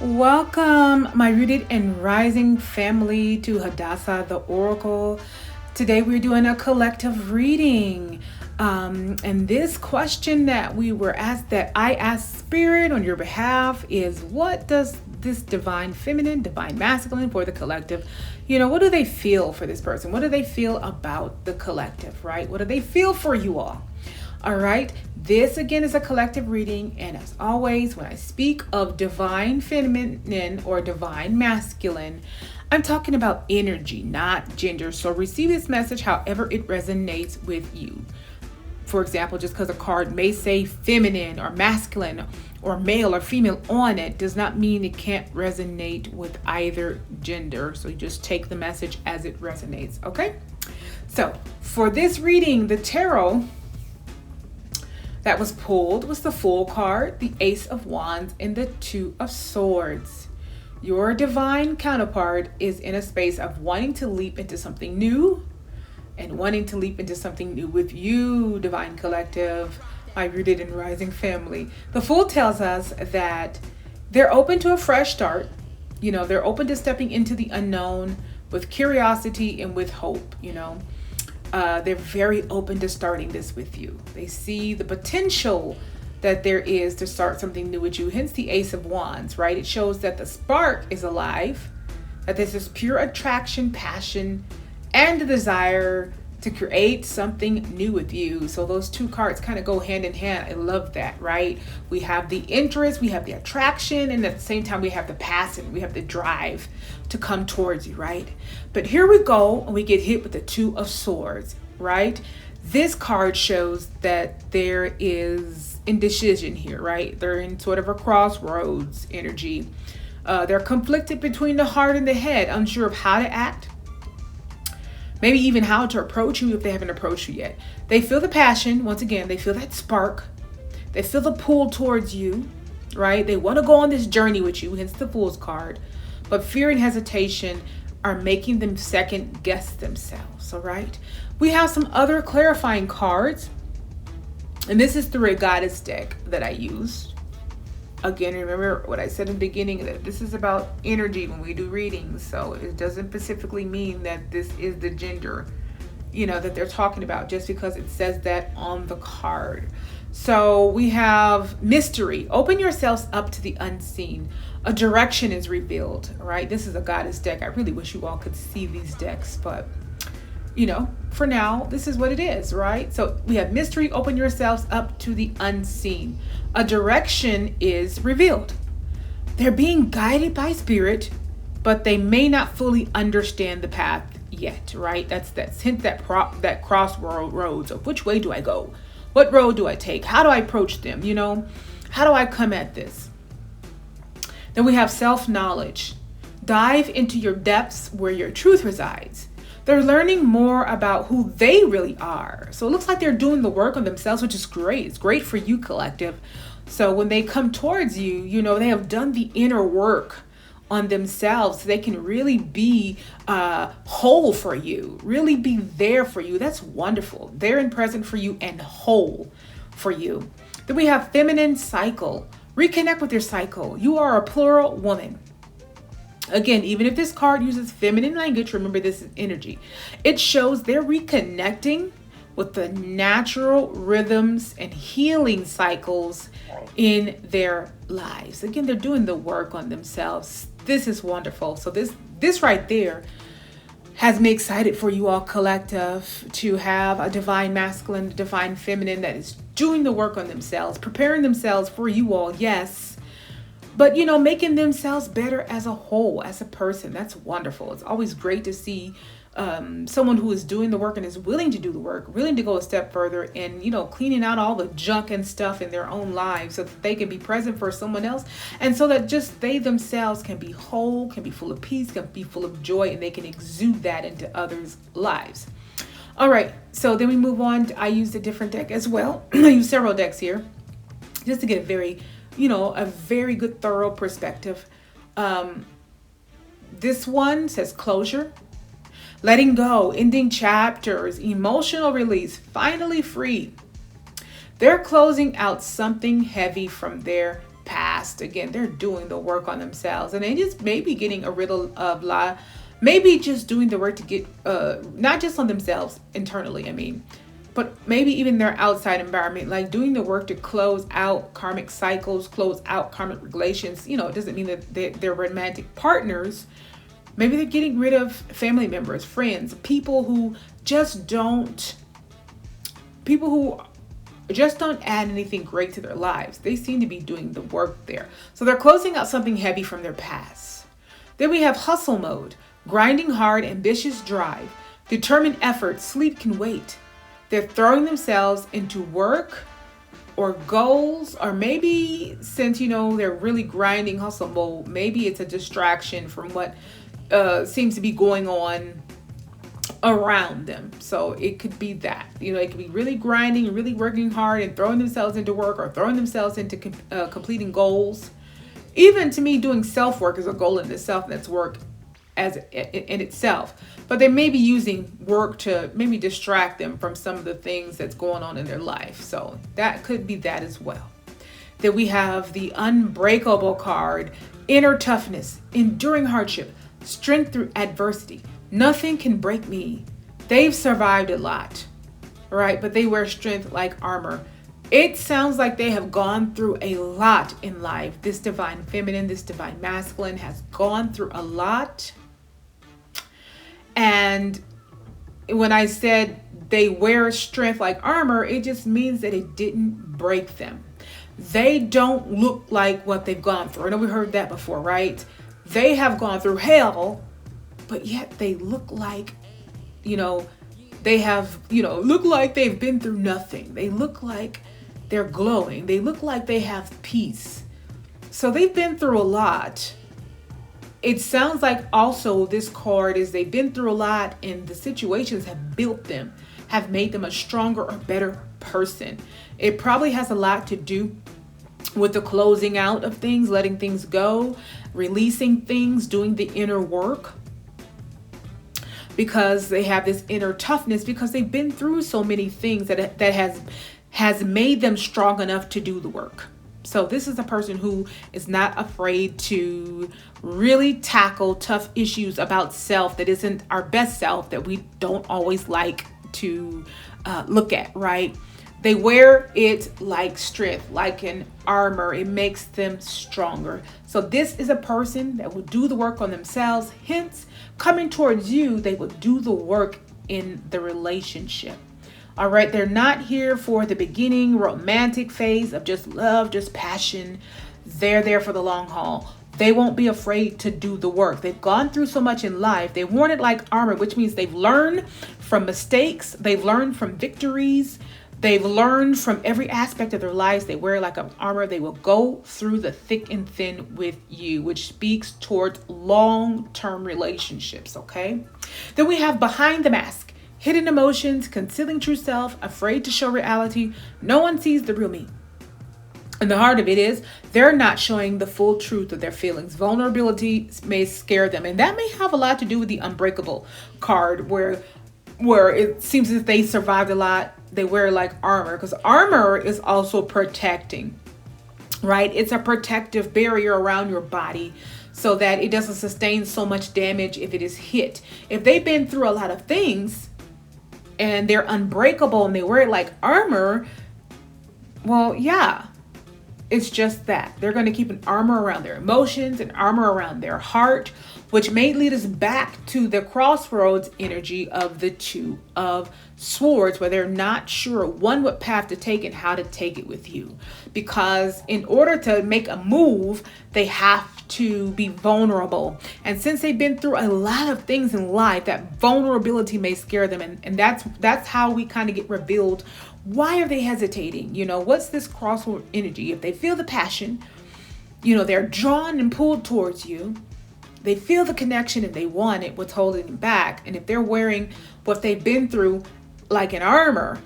Welcome, my rooted and rising family, to Hadassah The Oracle. Today we're doing a collective reading. And this question that I asked Spirit on your behalf is, what does this divine feminine, divine masculine for the collective, what do they feel for this person? What do they feel about the collective, right? What do they feel for you all? All right. This again is a collective reading. And as always, when I speak of divine feminine or divine masculine, I'm talking about energy, not gender. So receive this message however it resonates with you. For example, just because a card may say feminine or masculine or male or female on it does not mean it can't resonate with either gender. So you just take the message as it resonates. Okay. So for this reading, the tarot that was pulled was the Fool card, the Ace of Wands, and the Two of Swords. Your divine counterpart is in a space of wanting to leap into something new and wanting to leap into something new with you, divine collective, my rooted and rising family. The Fool tells us that they're open to a fresh start. They're open to stepping into the unknown with curiosity and with hope, They're very open to starting this with you. They see the potential that there is to start something new with you. Hence the Ace of Wands, right? It shows that the spark is alive, that this is pure attraction, passion, and the desire to create something new with you. So those two cards kind of go hand in hand. I love that, right? We have the interest, we have the attraction, and at the same time we have the passion, we have the drive to come towards you, right? But here we go, and we get hit with the Two of Swords, right? This card shows that there is indecision here, right? They're in sort of a crossroads energy. They're conflicted between the heart and the head, unsure of how to act, maybe even how to approach you if they haven't approached you yet. They feel the passion. Once again, they feel that spark. They feel the pull towards you, right? They want to go on this journey with you, hence the Fool's card. But fear and hesitation are making them second guess themselves, all right? We have some other clarifying cards. And this is through a goddess deck that I used. Again, remember what I said in the beginning, that this is about energy when we do readings. So it doesn't specifically mean that this is the gender, that they're talking about just because it says that on the card. So we have mystery. Open yourselves up to the unseen. A direction is revealed, right? This is a goddess deck. I really wish you all could see these decks, but for now, this is what it is, right? So we have mystery, open yourselves up to the unseen. A direction is revealed. They're being guided by spirit, but they may not fully understand the path yet, right? That's hint that crossroads of which way do I go? What road do I take? How do I approach them? How do I come at this? Then we have self-knowledge. Dive into your depths where your truth resides. They're learning more about who they really are. So it looks like they're doing the work on themselves, which is great. It's great for you, collective. So when they come towards you, they have done the inner work on themselves. So they can really be whole for you, really be there for you. That's wonderful. There and present for you and whole for you. Then we have feminine cycle. Reconnect with your cycle. You are a plural woman. Again, even if this card uses feminine language, remember this is energy. It shows they're reconnecting with the natural rhythms and healing cycles in their lives. Again, they're doing the work on themselves. This is wonderful. So this right there has me excited for you all, collective, to have a divine masculine, a divine feminine that is doing the work on themselves, preparing themselves for you all, yes. But, making themselves better as a whole, as a person. That's wonderful. It's always great to see someone who is doing the work and is willing to do the work, willing to go a step further and, cleaning out all the junk and stuff in their own lives so that they can be present for someone else. And so that just they themselves can be whole, can be full of peace, can be full of joy, and they can exude that into others' lives. All right. So then we move on. I used a different deck as well. I used several decks here just to get a very good thorough perspective. This one says closure, letting go, ending chapters, emotional release, finally free. They're closing out something heavy from their past. past. Again, they're doing the work on themselves, and they just maybe getting rid of lie, maybe just doing the work to get not just on themselves internally, I mean, but maybe even their outside environment, like doing the work to close out karmic cycles, close out karmic relations. You know, it doesn't mean that they're romantic partners. Maybe they're getting rid of family members, friends, people who just don't add anything great to their lives. They seem to be doing the work there. So they're closing out something heavy from their past. Then we have hustle mode, grinding hard, ambitious drive, determined effort, sleep can wait. They're throwing themselves into work or goals, or maybe since, they're really grinding hustle mode, maybe it's a distraction from what seems to be going on around them. So it could be that, it could be really grinding and really working hard and throwing themselves into work or throwing themselves into completing goals. Even to me, doing self-work is a goal in itself, and that's work as in itself. But they may be using work to maybe distract them from some of the things that's going on in their life. So that could be that as well. Then we have the unbreakable card, inner toughness, enduring hardship, strength through adversity. Nothing can break me. They've survived a lot, right? But they wear strength like armor. It sounds like they have gone through a lot in life. This divine feminine, this divine masculine has gone through a lot. And when I said they wear strength like armor, it just means that it didn't break them. They don't look like what they've gone through. I know we heard that before, right? They have gone through hell, but yet they look like, they have, look like they've been through nothing. They look like they're glowing. They look like they have peace. So they've been through a lot. It sounds like also this card is they've been through a lot, and the situations have built them, have made them a stronger or better person. It probably has a lot to do with the closing out of things, letting things go, releasing things, doing the inner work, because they have this inner toughness, because they've been through so many things that has made them strong enough to do the work. So this is a person who is not afraid to really tackle tough issues about self that isn't our best self, that we don't always like to look at, right? They wear it like strength, like an armor. It makes them stronger. So this is a person that will do the work on themselves. Hence, coming towards you, they will do the work in the relationship. All right, they're not here for the beginning romantic phase of just love, just passion. They're there for the long haul. They won't be afraid to do the work. They've gone through so much in life. They've worn it like armor, which means they've learned from mistakes. They've learned from victories. They've learned from every aspect of their lives. They wear like an armor. They will go through the thick and thin with you, which speaks towards long-term relationships, okay? Then we have behind the mask, hidden emotions, concealing true self, afraid to show reality. No one sees the real me. And the heart of it is they're not showing the full truth of their feelings. Vulnerability may scare them. And that may have a lot to do with the unbreakable card, where it seems as if they survived a lot. They wear like armor, because armor is also protecting, right? It's a protective barrier around your body so that it doesn't sustain so much damage if it is hit. If they've been through a lot of things and they're unbreakable and they wear it like armor, well, yeah, it's just that. They're going to keep an armor around their emotions, an armor around their heart, which may lead us back to the crossroads energy of the Two of Swords, where they're not sure what path to take and how to take it with you. Because in order to make a move, they have to be vulnerable. And since they've been through a lot of things in life, that vulnerability may scare them. And that's how we kind of get revealed. Why are they hesitating? What's this crossroad energy? If they feel the passion, they're drawn and pulled towards you. They feel the connection and they want it, what's holding them back. And if they're wearing what they've been through like an armor,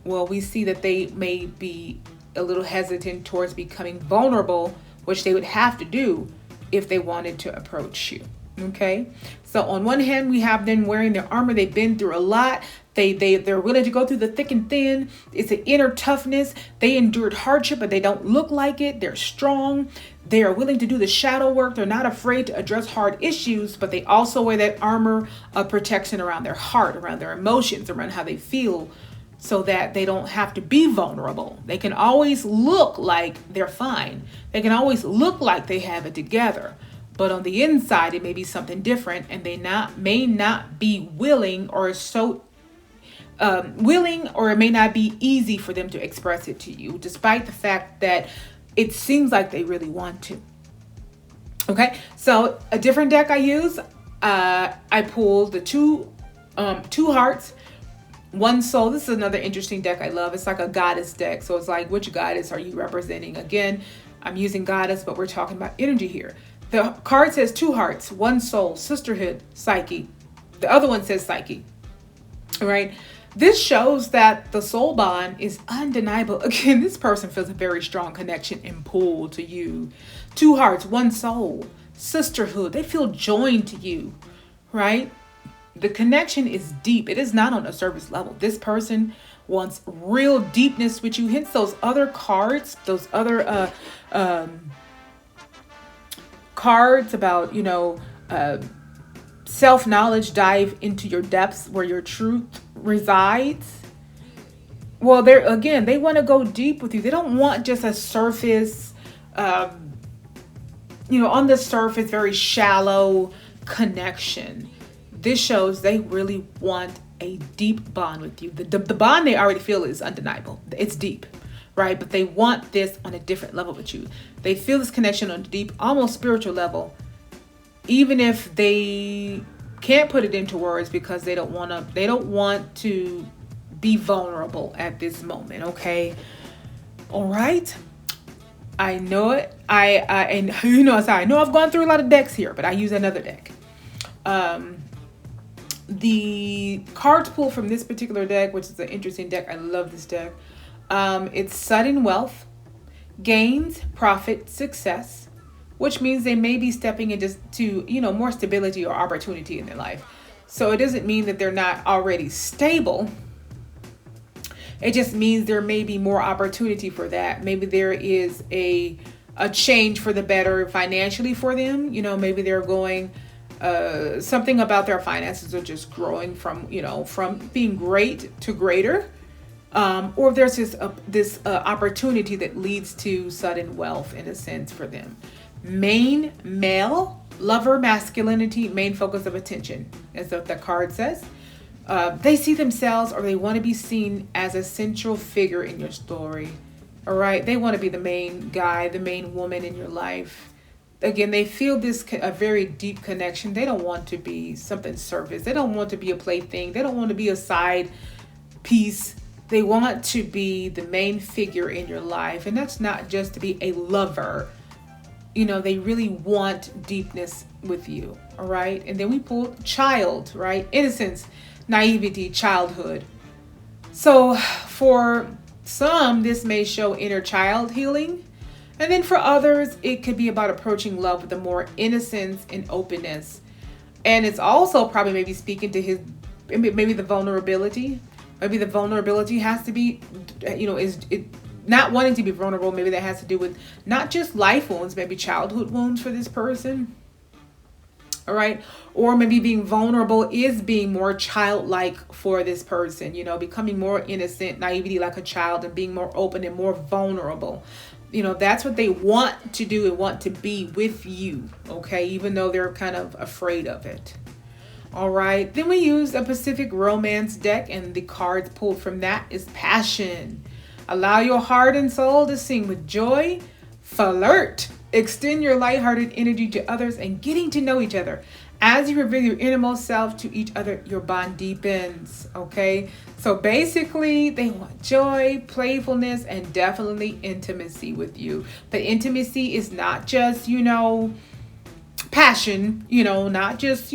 well, we see that they may be a little hesitant towards becoming vulnerable, which they would have to do if they wanted to approach you. Okay, so on one hand, we have them wearing their armor. They've been through a lot. They're willing to go through the thick and thin. It's an inner toughness. They endured hardship, but they don't look like it. They're strong. They are willing to do the shadow work. They're not afraid to address hard issues, but they also wear that armor of protection around their heart, around their emotions, around how they feel, so that they don't have to be vulnerable. They can always look like they're fine. They can always look like they have it together. But on the inside, it may be something different, and they may not be willing, or it may not be easy for them to express it to you, despite the fact that it seems like they really want to. Okay, so a different deck I use, I pulled the two hearts, one soul. This is another interesting deck I love. It's like a goddess deck. So it's like, which goddess are you representing? Again, I'm using goddess, but we're talking about energy here. The card says two hearts, one soul, sisterhood, psyche. The other one says psyche. All right. This shows that the soul bond is undeniable. Again, this person feels a very strong connection and pull to you. Two hearts, one soul, sisterhood. They feel joined to you, right? The connection is deep. It is not on a surface level. This person wants real deepness with you. Hence those other cards, those other cards about, self-knowledge, dive into your depths where your truth resides. Well, they want to go deep with you. They don't want just a surface, on the surface, very shallow connection. This shows they really want a deep bond with you. The bond they already feel is undeniable. It's deep, right? But they want this on a different level with you. They feel this connection on a deep, almost spiritual level, even if they can't put it into words because they don't want to be vulnerable at this moment. Okay. All right. I know it. I know I've gone through a lot of decks here, but I use another deck. The cards pulled from this particular deck, which is an interesting deck. I love this deck. It's sudden wealth, gains, profit, success, which means they may be stepping into more stability or opportunity in their life. So it doesn't mean that they're not already stable. It just means there may be more opportunity for that. Maybe there is a change for the better financially for them. Maybe they're going, something about their finances are just growing from being great to greater. Or there's this opportunity that leads to sudden wealth in a sense for them. Main male, lover, masculinity, main focus of attention, as the card says. They see themselves, or they want to be seen as a central figure in your story. All right. They want to be the main guy, the main woman in your life. Again, they feel a very deep connection. They don't want to be something surface. They don't want to be a plaything. They don't want to be a side piece. They want to be the main figure in your life. And that's not just to be a lover. They really want deepness with you. All right. And then we pulled child, right? Innocence, naivety, childhood. So for some, this may show inner child healing. And then for others, it could be about approaching love with a more innocence and openness. And it's also probably maybe speaking to maybe the vulnerability. Maybe the vulnerability has to be, is it not wanting to be vulnerable. Maybe that has to do with not just life wounds, maybe childhood wounds for this person. All right. Or maybe being vulnerable is being more childlike for this person, becoming more innocent, naivety like a child, and being more open and more vulnerable. That's what they want to do and want to be with you. Okay. Even though they're kind of afraid of it. All right. Then we use a Pacific Romance deck, and the cards pulled from that is passion. Allow your heart and soul to sing with joy. Flirt. Extend your lighthearted energy to others and getting to know each other. As you reveal your innermost self to each other, your bond deepens. Okay. So basically, they want joy, playfulness, and definitely intimacy with you. But intimacy is not just, passion, not just,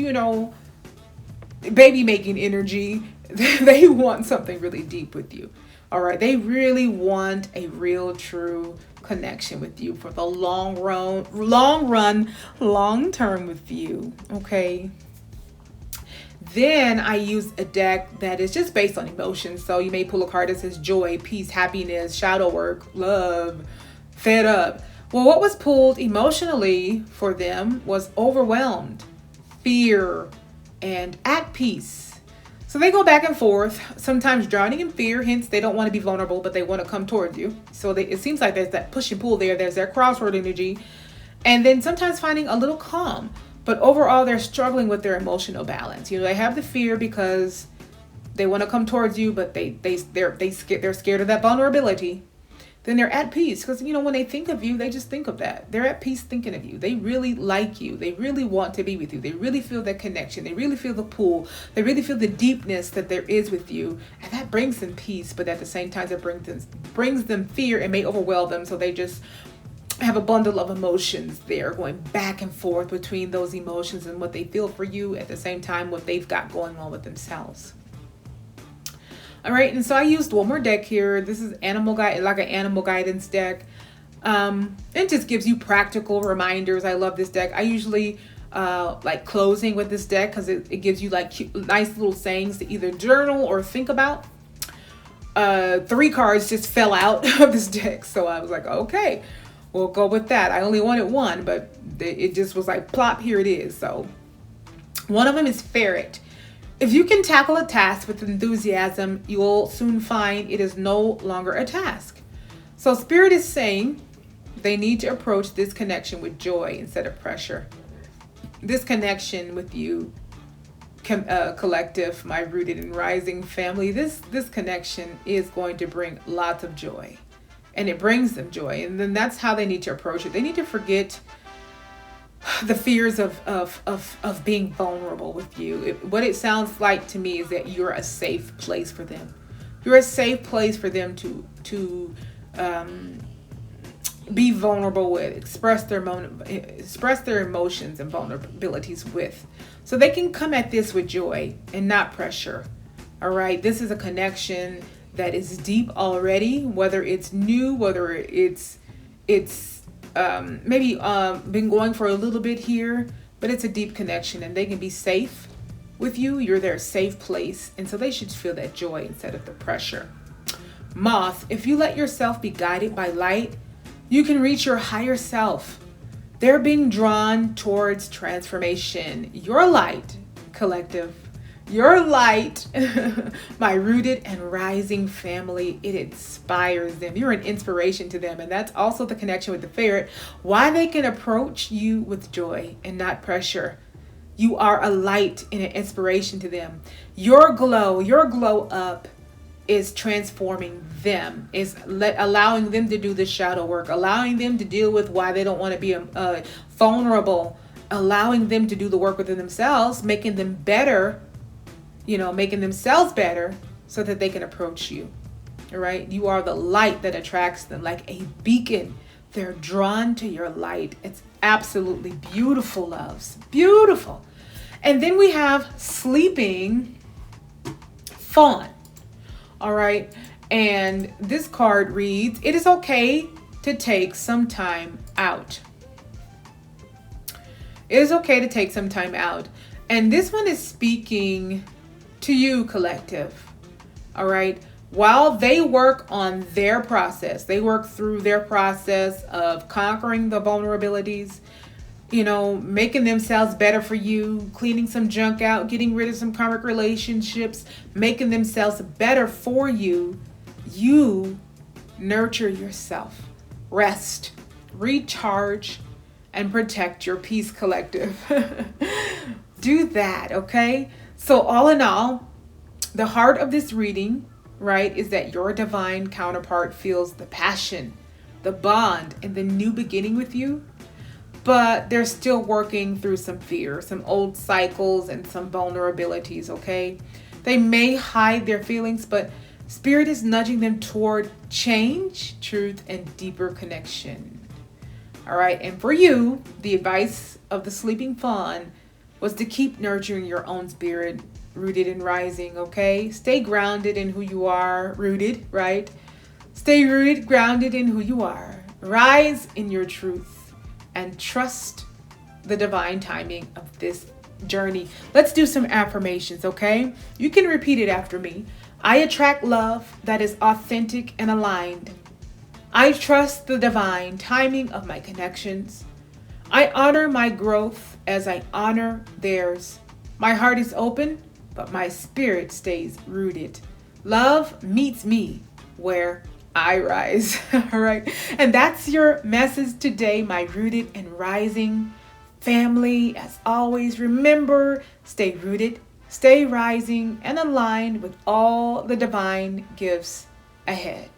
baby making energy. They want something really deep with you. All right. They really want a real, true connection with you for the long term with you. Okay. Then I use a deck that is just based on emotions. So you may pull a card that says joy, peace, happiness, shadow work, love, fed up. Well, what was pulled emotionally for them was overwhelmed, fear, and at peace. So they go back and forth, sometimes drowning in fear, hence they don't want to be vulnerable, but they want to come towards you. So it seems like there's that push and pull there. There's that crossroad energy. And then sometimes finding a little calm. But overall, they're struggling with their emotional balance. They have the fear because they want to come towards you, but they're scared of that vulnerability. Then they're at peace because, when they think of you, they just think of that. They're at peace thinking of you. They really like you. They really want to be with you. They really feel that connection. They really feel the pull. They really feel the deepness that there is with you. And that brings them peace, but at the same time, it brings them fear and may overwhelm them. So they just have a bundle of emotions there going back and forth between those emotions and what they feel for you, at the same time what they've got going on with themselves. All right, and so I used one more deck here. This is like an animal guidance deck. It just gives you practical reminders. I love this deck. I usually like closing with this deck because it gives you like nice little sayings to either journal or think about. 3 cards just fell out of this deck, so I was like, okay, we'll go with that. I only wanted 1, but it just was like, plop, here it is. So one of them is ferret. If you can tackle a task with enthusiasm, you'll soon find it is no longer a task. So Spirit is saying they need to approach this connection with joy instead of pressure. This connection with you, collective, my rooted and rising family, this connection is going to bring lots of joy. And it brings them joy. And then that's how they need to approach it. They need to forget the fears of being vulnerable with you. What it sounds like to me is that you're a safe place for them. You're a safe place for them to be vulnerable with, express their emotions and vulnerabilities with. So they can come at this with joy and not pressure. All right. This is a connection that is deep already, whether it's new, whether it's maybe been going for a little bit here, but it's a deep connection and they can be safe with you. You're their safe place. And so they should feel that joy instead of the pressure. Moth, if you let yourself be guided by light, you can reach your higher self. They're being drawn towards transformation. Your light, collective. Your light, my rooted and rising family, it inspires them. You're an inspiration to them. And that's also the connection with the ferret. Why they can approach you with joy and not pressure. You are a light and an inspiration to them. Your glow up is transforming them, is allowing them to do the shadow work, allowing them to deal with why they don't want to be vulnerable, allowing them to do the work within themselves, making them better, making themselves better so that they can approach you. All right. You are the light that attracts them like a beacon. They're drawn to your light. It's absolutely beautiful, loves. Beautiful. And then we have sleeping fawn. All right. And this card reads, it is okay to take some time out. It is okay to take some time out. And this one is speaking to you, collective. All right. While they work on their process, they work through their process of conquering the vulnerabilities, making themselves better for you, cleaning some junk out, getting rid of some karmic relationships, making themselves better for you. You nurture yourself, rest, recharge, and protect your peace, collective. Do that, okay? So all in all, the heart of this reading, right, is that your divine counterpart feels the passion, the bond, and the new beginning with you, but they're still working through some fear, some old cycles, and some vulnerabilities, okay? They may hide their feelings, but Spirit is nudging them toward change, truth, and deeper connection. All right, and for you, the advice of the sleeping fawn was to keep nurturing your own spirit, rooted and rising, okay? Stay grounded in who you are, rooted, right? Stay rooted, grounded in who you are, rise in your truth, and trust the divine timing of this journey. Let's do some affirmations, okay? You can repeat it after me. I attract love that is authentic and aligned. I trust the divine timing of my connections. I honor my growth as I honor theirs. My heart is open, but my spirit stays rooted. Love meets me where I rise. All right. And that's your message today, my rooted and rising family. As always, remember, stay rooted, stay rising, and aligned with all the divine gifts ahead.